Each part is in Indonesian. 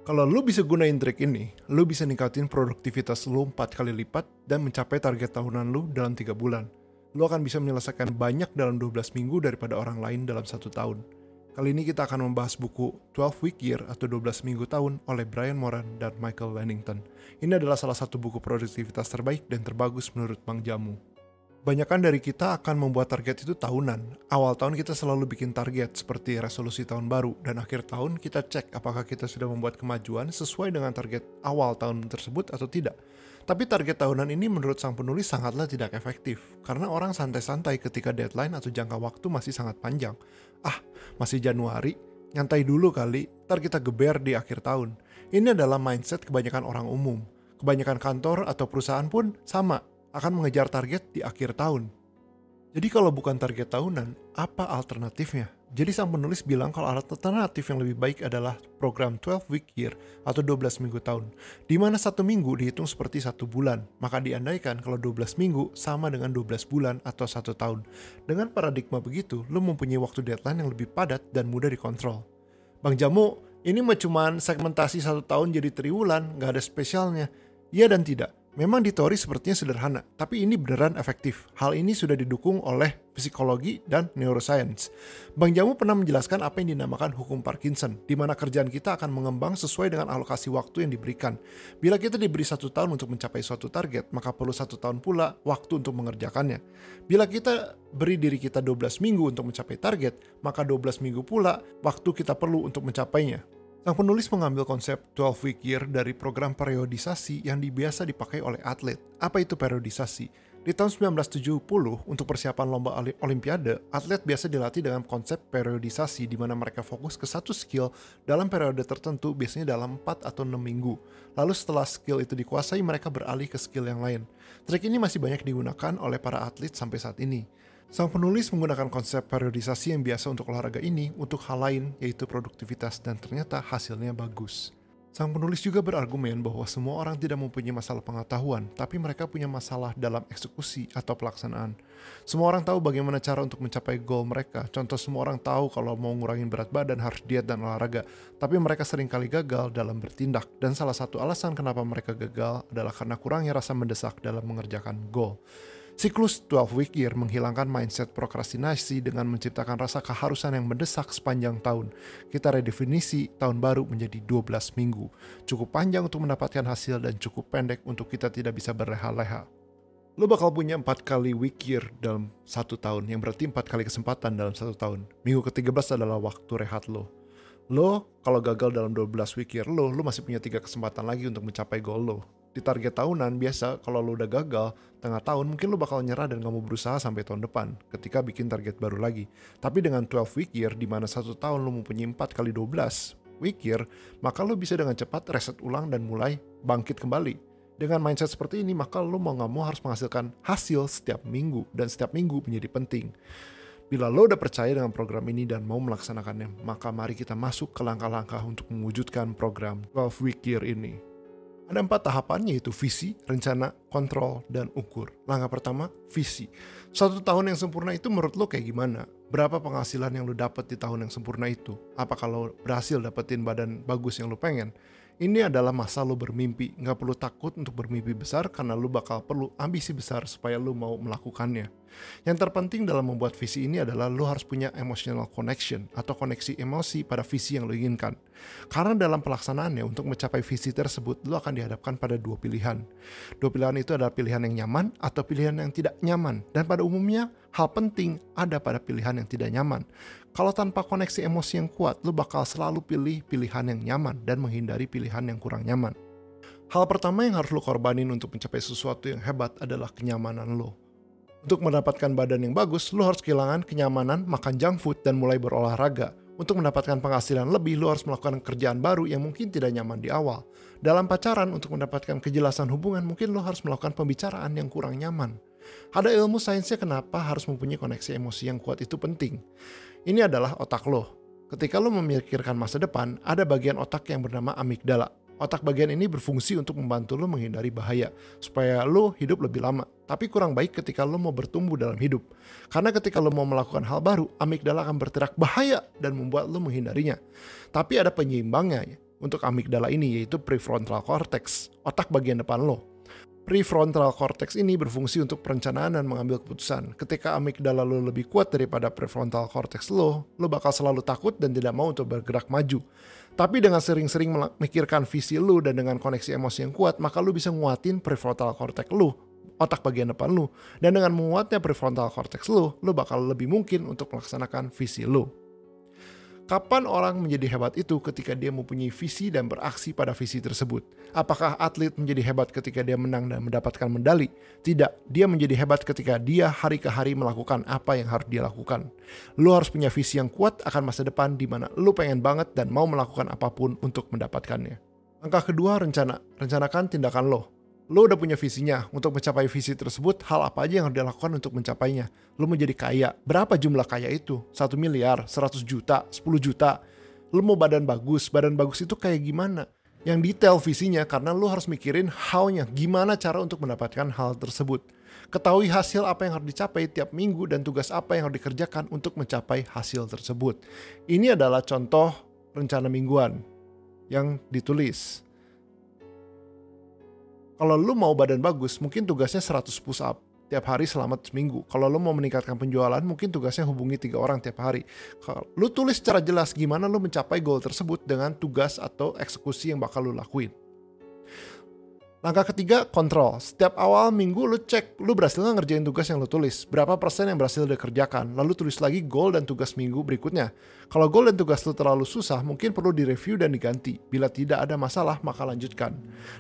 Kalau lu bisa gunain trik ini, lu bisa ningkatin produktivitas lu 4 kali lipat dan mencapai target tahunan lu dalam 3 bulan. Lu akan bisa menyelesaikan banyak dalam 12 minggu daripada orang lain dalam 1 tahun. Kali ini kita akan membahas buku 12 Week Year atau 12 minggu tahun oleh Brian Moran dan Michael Lannington. Ini adalah salah satu buku produktivitas terbaik dan terbagus menurut Bang Jamu. Banyakan dari kita akan membuat target itu tahunan. Awal tahun kita selalu bikin target seperti resolusi tahun baru, dan akhir tahun kita cek apakah kita sudah membuat kemajuan sesuai dengan target awal tahun tersebut atau tidak. Tapi target tahunan ini menurut sang penulis sangatlah tidak efektif, karena orang santai-santai ketika deadline atau jangka waktu masih sangat panjang. Masih Januari, nyantai dulu kali, ntar kita geber di akhir tahun. Ini adalah mindset kebanyakan orang umum. Kebanyakan kantor atau perusahaan pun sama, akan mengejar target di akhir tahun. Jadi kalau bukan target tahunan, apa alternatifnya? Jadi sang penulis bilang kalau alternatif yang lebih baik adalah program 12 Week Year atau 12 minggu tahun, di mana 1 minggu dihitung seperti 1 bulan, maka diandaikan kalau 12 minggu sama dengan 12 bulan atau 1 tahun. Dengan paradigma begitu, lu mempunyai waktu deadline yang lebih padat dan mudah dikontrol. Bang Jamu, ini mah cuman segmentasi 1 tahun jadi triwulan, gak ada spesialnya. Iya dan tidak. Memang di teori sepertinya sederhana, tapi ini beneran efektif. Hal ini sudah didukung oleh psikologi dan neuroscience. Bang Jamu pernah menjelaskan apa yang dinamakan hukum Parkinson, di mana kerjaan kita akan mengembang sesuai dengan alokasi waktu yang diberikan. Bila kita diberi 1 tahun untuk mencapai suatu target, maka perlu 1 tahun pula waktu untuk mengerjakannya. Bila kita beri diri kita 12 minggu untuk mencapai target, maka 12 minggu pula waktu kita perlu untuk mencapainya. Sang penulis mengambil konsep 12 Week Year dari program periodisasi yang biasa dipakai oleh atlet. Apa itu periodisasi? Di tahun 1970, untuk persiapan lomba olimpiade, atlet biasa dilatih dengan konsep periodisasi di mana mereka fokus ke satu skill dalam periode tertentu, biasanya dalam 4 atau 6 minggu. Lalu setelah skill itu dikuasai, mereka beralih ke skill yang lain. Trik ini masih banyak digunakan oleh para atlet sampai saat ini. Sang penulis menggunakan konsep periodisasi yang biasa untuk olahraga ini untuk hal lain, yaitu produktivitas, dan ternyata hasilnya bagus. Sang penulis juga berargumen bahwa semua orang tidak mempunyai masalah pengetahuan, tapi mereka punya masalah dalam eksekusi atau pelaksanaan. Semua orang tahu bagaimana cara untuk mencapai goal mereka. Contoh, semua orang tahu kalau mau ngurangin berat badan harus diet dan olahraga, tapi mereka seringkali gagal dalam bertindak. Dan salah satu alasan kenapa mereka gagal adalah karena kurangnya rasa mendesak dalam mengerjakan goal. Siklus 12 Week Year menghilangkan mindset prokrastinasi dengan menciptakan rasa keharusan yang mendesak sepanjang tahun. Kita redefinisi tahun baru menjadi 12 minggu. Cukup panjang untuk mendapatkan hasil dan cukup pendek untuk kita tidak bisa berleha-leha. Lo bakal punya 4 kali week year dalam 1 tahun, yang berarti 4 kali kesempatan dalam 1 tahun. Minggu ke-13 adalah waktu rehat lo. Lo kalau gagal dalam 12 week year lo masih punya 3 kesempatan lagi untuk mencapai goal lo. Di target tahunan, biasa kalau lo udah gagal tengah tahun, mungkin lo bakal nyerah dan gak mau berusaha sampai tahun depan ketika bikin target baru lagi. Tapi dengan 12 week year, di mana 1 tahun lo mempunyai 4 kali 12 week year, maka lo bisa dengan cepat reset ulang dan mulai bangkit kembali. Dengan mindset seperti ini, maka lo mau gak mau harus menghasilkan hasil setiap minggu, dan setiap minggu menjadi penting. Bila lo udah percaya dengan program ini dan mau melaksanakannya, maka mari kita masuk ke langkah-langkah untuk mewujudkan program 12 week year ini. Ada 4 tahapan, yaitu visi, rencana, kontrol, dan ukur. Langkah pertama, visi. 1 tahun yang sempurna itu menurut lo kayak gimana? Berapa penghasilan yang lo dapat di tahun yang sempurna itu? Apa kalau berhasil dapetin badan bagus yang lo pengen? Ini adalah masa lo bermimpi. Gak perlu takut untuk bermimpi besar karena lo bakal perlu ambisi besar supaya lo mau melakukannya. Yang terpenting dalam membuat visi ini adalah lo harus punya emotional connection atau koneksi emosi pada visi yang lo inginkan. Karena dalam pelaksanaannya untuk mencapai visi tersebut lo akan dihadapkan pada 2 pilihan. 2 pilihan itu adalah pilihan yang nyaman atau pilihan yang tidak nyaman. Dan pada umumnya hal penting ada pada pilihan yang tidak nyaman. Kalau tanpa koneksi emosi yang kuat, lo bakal selalu pilih pilihan yang nyaman dan menghindari pilihan yang kurang nyaman. Hal pertama yang harus lo korbanin untuk mencapai sesuatu yang hebat adalah kenyamanan lo. Untuk mendapatkan badan yang bagus, lo harus kehilangan kenyamanan makan junk food dan mulai berolahraga. Untuk mendapatkan penghasilan lebih, lo harus melakukan kerjaan baru yang mungkin tidak nyaman di awal. Dalam pacaran, untuk mendapatkan kejelasan hubungan, mungkin lo harus melakukan pembicaraan yang kurang nyaman. Ada ilmu sainsnya kenapa harus mempunyai koneksi emosi yang kuat itu penting. Ini adalah otak lo. Ketika lo memikirkan masa depan, ada bagian otak yang bernama amigdala. Otak bagian ini berfungsi untuk membantu lo menghindari bahaya, supaya lo hidup lebih lama. Tapi kurang baik ketika lo mau bertumbuh dalam hidup. Karena ketika lo mau melakukan hal baru, amigdala akan berteriak bahaya dan membuat lo menghindarinya. Tapi ada penyeimbangnya, untuk amigdala ini, yaitu prefrontal cortex, otak bagian depan lo. Prefrontal cortex ini berfungsi untuk perencanaan dan mengambil keputusan. Ketika amigdala lo lebih kuat daripada prefrontal cortex lo bakal selalu takut dan tidak mau untuk bergerak maju. Tapi dengan sering-sering memikirkan visi lo dan dengan koneksi emosi yang kuat, maka lo bisa nguatin prefrontal cortex lo, otak bagian depan lo. Dan dengan menguatnya prefrontal cortex lo bakal lebih mungkin untuk melaksanakan visi lo. Kapan orang menjadi hebat itu ketika dia mempunyai visi dan beraksi pada visi tersebut. Apakah atlet menjadi hebat ketika dia menang dan mendapatkan medali? Tidak, dia menjadi hebat ketika dia hari ke hari melakukan apa yang harus dia lakukan. Lo harus punya visi yang kuat akan masa depan di mana lo pengen banget dan mau melakukan apapun untuk mendapatkannya. Langkah kedua, rencanakan tindakan lo. Lo udah punya visinya. Untuk mencapai visi tersebut, hal apa aja yang harus dilakukan untuk mencapainya? Lo menjadi kaya. Berapa jumlah kaya itu? 1 miliar, 100 juta, 10 juta. Lo mau badan bagus. Badan bagus itu kayak gimana? Yang detail visinya, karena lo harus mikirin how-nya. Gimana cara untuk mendapatkan hal tersebut. Ketahui hasil apa yang harus dicapai tiap minggu dan tugas apa yang harus dikerjakan untuk mencapai hasil tersebut. Ini adalah contoh rencana mingguan yang ditulis. Kalau lu mau badan bagus, mungkin tugasnya 100 push up tiap hari selama seminggu. Kalau lu mau meningkatkan penjualan, mungkin tugasnya hubungi 3 orang tiap hari. Kalau lu tulis secara jelas gimana lu mencapai goal tersebut dengan tugas atau eksekusi yang bakal lu lakuin. Langkah ketiga, kontrol. Setiap awal minggu lu cek, lu berhasil nggak ngerjain tugas yang lu tulis. Berapa persen yang berhasil dikerjakan. Lalu tulis lagi goal dan tugas minggu berikutnya. Kalau goal dan tugas lu terlalu susah, mungkin perlu direview dan diganti. Bila tidak ada masalah, maka lanjutkan.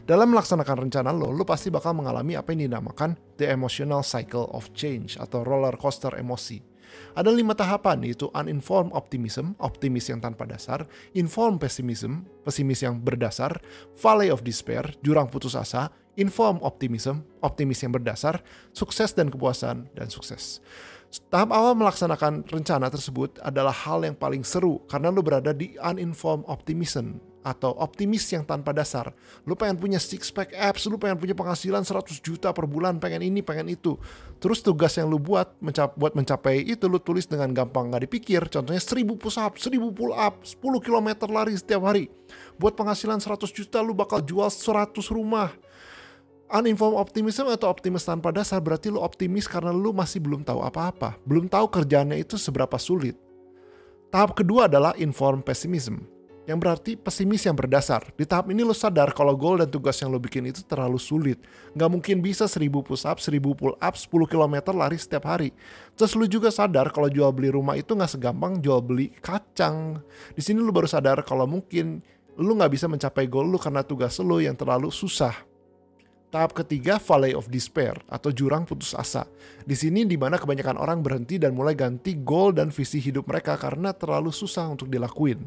Dalam melaksanakan rencana lu pasti bakal mengalami apa yang dinamakan the emotional cycle of change atau roller coaster emosi. Ada 5 tahapan, yaitu uninformed optimism, optimis yang tanpa dasar, informed pessimism, pesimis yang berdasar, valley of despair, jurang putus asa, informed optimism, optimis yang berdasar, sukses dan kepuasan, dan sukses. Tahap awal melaksanakan rencana tersebut adalah hal yang paling seru karena lu berada di uninformed optimism atau optimis yang tanpa dasar. Lu pengen punya six pack abs, lu pengen punya penghasilan 100 juta per bulan, pengen ini, pengen itu. Terus tugas yang lu buat mencapai itu lu tulis dengan gampang, gak dipikir. Contohnya 1000 push up, 1000 pull up, 10 km lari setiap hari. Buat penghasilan 100 juta lu bakal jual 100 rumah. Uninformed optimism atau optimis tanpa dasar berarti lu optimis karena lu masih belum tahu apa-apa. Belum tahu kerjaannya itu seberapa sulit. Tahap kedua adalah informed pessimism, yang berarti pesimis yang berdasar. Di tahap ini lu sadar kalau goal dan tugas yang lu bikin itu terlalu sulit. Nggak mungkin bisa 1000 push up, 1000 pull up, 10 km lari setiap hari. Terus lu juga sadar kalau jual beli rumah itu nggak segampang jual beli kacang. Di sini lu baru sadar kalau mungkin lu nggak bisa mencapai goal lu karena tugas lu yang terlalu susah. Tahap ketiga, valley of despair atau jurang putus asa. Di sini di mana kebanyakan orang berhenti dan mulai ganti goal dan visi hidup mereka karena terlalu susah untuk dilakuin.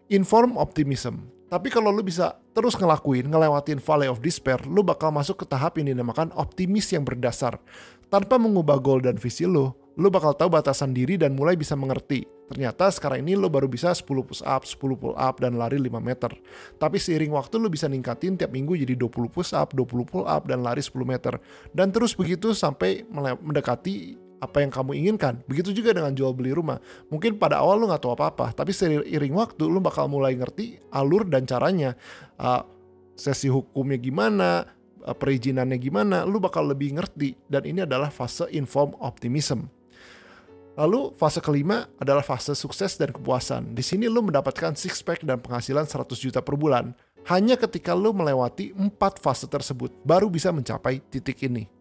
Informed optimism. Tapi kalau lu bisa terus ngelewatin valley of despair, lu bakal masuk ke tahap yang dinamakan optimis yang berdasar. Tanpa mengubah goal dan visi lu bakal tahu batasan diri dan mulai bisa mengerti. Ternyata sekarang ini lu baru bisa 10 push up, 10 pull up, dan lari 5 meter. Tapi seiring waktu lu bisa ningkatin tiap minggu jadi 20 push up, 20 pull up, dan lari 10 meter. Dan terus begitu sampai mendekati apa yang kamu inginkan. Begitu juga dengan jual beli rumah. Mungkin pada awal lu gak tahu apa-apa, tapi seiring waktu lu bakal mulai ngerti alur dan caranya. Sesi hukumnya gimana, perizinannya gimana, lu bakal lebih ngerti. Dan ini adalah fase informed optimism. Lalu fase kelima adalah fase sukses dan kepuasan. Di sini lu mendapatkan six pack dan penghasilan 100 juta per bulan. Hanya ketika lu melewati 4 fase tersebut, baru bisa mencapai titik ini.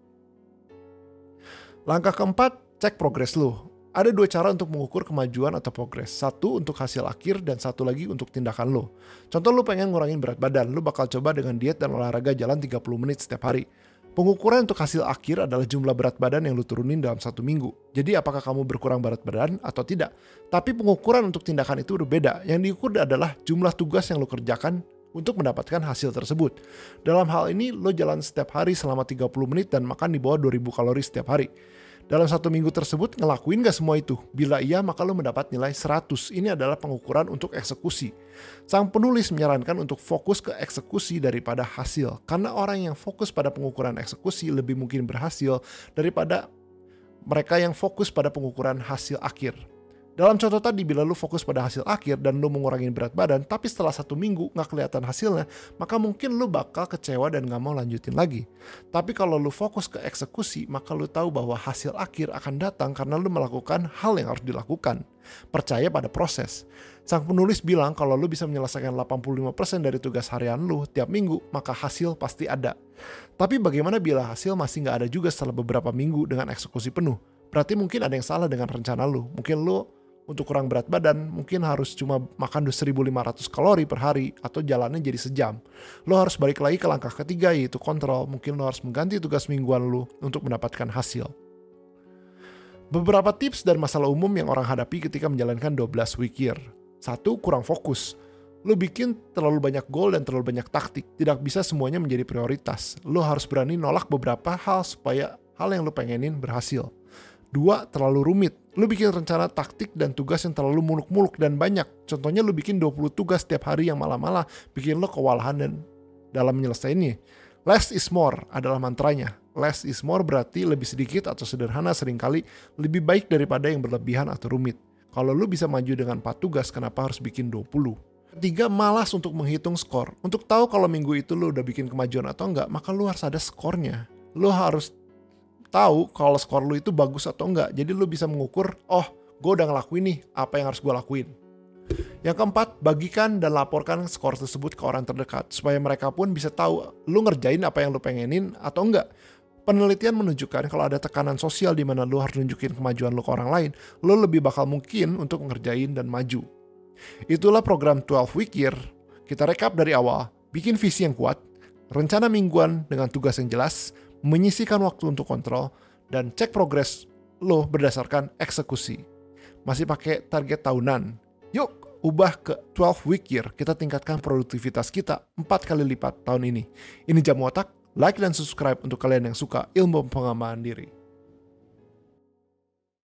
Langkah keempat, cek progres lu. Ada 2 cara untuk mengukur kemajuan atau progres. Satu untuk hasil akhir dan satu lagi untuk tindakan lu. Contoh lu pengen ngurangin berat badan, lu bakal coba dengan diet dan olahraga jalan 30 menit setiap hari. Pengukuran untuk hasil akhir adalah jumlah berat badan yang lu turunin dalam 1 minggu. Jadi apakah kamu berkurang berat badan atau tidak? Tapi pengukuran untuk tindakan itu berbeda. Yang diukur adalah jumlah tugas yang lu kerjakan untuk mendapatkan hasil tersebut. Dalam hal ini, lo jalan setiap hari selama 30 menit dan makan di bawah 2000 kalori setiap hari. Dalam 1 minggu tersebut, ngelakuin gak semua itu? Bila iya, maka lo mendapat nilai 100. Ini adalah pengukuran untuk eksekusi. Sang penulis menyarankan untuk fokus ke eksekusi daripada hasil. Karena orang yang fokus pada pengukuran eksekusi lebih mungkin berhasil daripada mereka yang fokus pada pengukuran hasil akhir. Dalam contoh tadi, bila lu fokus pada hasil akhir dan lu mengurangi berat badan, tapi setelah 1 minggu nggak kelihatan hasilnya, maka mungkin lu bakal kecewa dan nggak mau lanjutin lagi. Tapi kalau lu fokus ke eksekusi, maka lu tahu bahwa hasil akhir akan datang karena lu melakukan hal yang harus dilakukan. Percaya pada proses. Sang penulis bilang kalau lu bisa menyelesaikan 85% dari tugas harian lu tiap minggu, maka hasil pasti ada. Tapi bagaimana bila hasil masih nggak ada juga setelah beberapa minggu dengan eksekusi penuh? Berarti mungkin ada yang salah dengan rencana lu. Mungkin lu untuk kurang berat badan, mungkin harus cuma makan 1.500 kalori per hari atau jalannya jadi sejam. Lo harus balik lagi ke langkah ketiga, yaitu kontrol. Mungkin lo harus mengganti tugas mingguan lo untuk mendapatkan hasil. Beberapa tips dan masalah umum yang orang hadapi ketika menjalankan 12 week year. 1. Kurang fokus. Lo bikin terlalu banyak goal dan terlalu banyak taktik. Tidak bisa semuanya menjadi prioritas. Lo harus berani nolak beberapa hal supaya hal yang lo pengenin berhasil. 2. Terlalu rumit. Lu bikin rencana taktik dan tugas yang terlalu muluk-muluk dan banyak. Contohnya lu bikin 20 tugas setiap hari yang malah-malah bikin lu kewalahan dan dalam menyelesaikannya. Less is more adalah mantranya. Less is more berarti lebih sedikit atau sederhana seringkali lebih baik daripada yang berlebihan atau rumit. Kalau lu bisa maju dengan 4 tugas, kenapa harus bikin 20? 3. Malas untuk menghitung skor. Untuk tahu kalau minggu itu lu udah bikin kemajuan atau enggak, maka lu harus ada skornya. Lu harus tahu kalau skor lu itu bagus atau enggak. Jadi lu bisa mengukur, oh gue udah ngelakuin nih apa yang harus gue lakuin. Yang keempat, bagikan dan laporkan skor tersebut ke orang terdekat supaya mereka pun bisa tahu lu ngerjain apa yang lu pengenin atau enggak. Penelitian menunjukkan kalau ada tekanan sosial di mana lu harus nunjukin kemajuan lu ke orang lain, lu lebih bakal mungkin untuk ngerjain dan maju. Itulah program 12 week year. Kita rekap dari awal, bikin visi yang kuat, rencana mingguan dengan tugas yang jelas, menyisihkan waktu untuk kontrol, dan cek progres lo berdasarkan eksekusi. Masih pakai target tahunan? Yuk, ubah ke 12 week year. Kita tingkatkan produktivitas kita 4 kali lipat tahun ini. Ini Jamu Otak, like dan subscribe untuk kalian yang suka ilmu pengembangan diri.